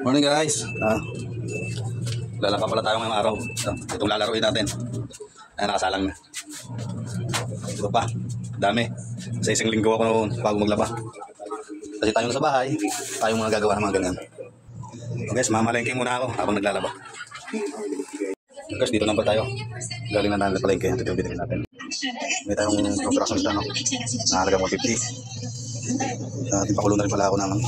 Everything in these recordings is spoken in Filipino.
Morning guys. Lalaka pala tayo ngayong araw. Itong lalaroin natin. Ay, nakasalang na. Ito pa. Dami. Sa isang linggo ako noon bago maglaba. Kasi tayo sa bahay, tayong mga gagawa ng mga ganyan. So guys, mamalengke muna ako habang naglalaba. So guys, dito naman tayo. Galing na natin palengke. Ito yung binili natin. May tayong prograsyon dito, no? Nakalagang 150. Ipakulo na rin pala ako ng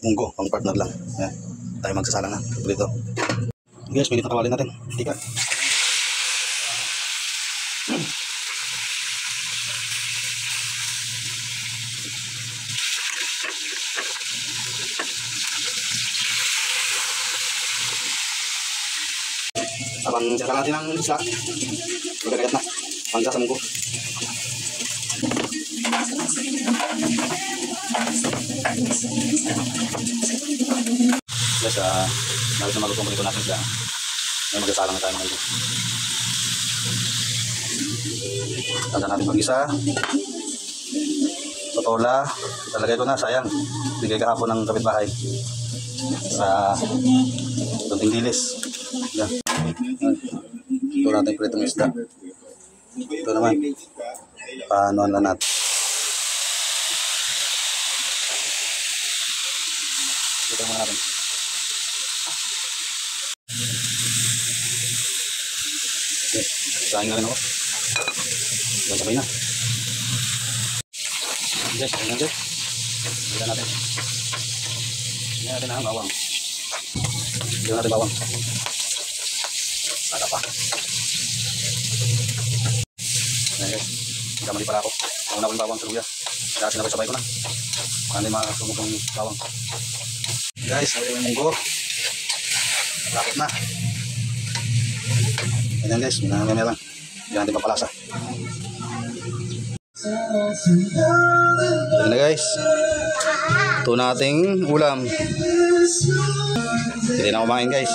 munggo, pang partner lang. Ayan. Tayo magsasalang na dito. Guys, pilit na kawalin natin. Tika. Habang sasang natin ang isla, magkakagat na. Pangga sa munggo. Guys, nalit na magutong prito natin siya. May magsasalang na tayo ng ito. Tanda natin pag-isa. Totola. Talagay ko na, sayang. Bigay kahapon ng kapitbahay. Sa tunting dilis. Yan. Ito natin pritong isda. Ito naman. Paanoan na natin. Ito naman natin. Okay. Saan nga rin ako. Yan, sabay na. Guys, sabay na guys. Sabay natin. Sabay natin ang bawang. Sabay natin bawang. Saka pa. Ayan guys. Kamali pala ako. Una ko yung bawang sa luya. Kaya sinabay-sabay ko na. Hindi makasumog ang bawang. Guys, sabay yung munggo. Lapit na. Ayan guys, minamaya lang. Hindi natin papalasa. Ayan na guys. Ito nating ulam. Hindi na kumain guys.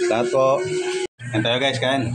Lahat po. Ayan tayo guys, kain.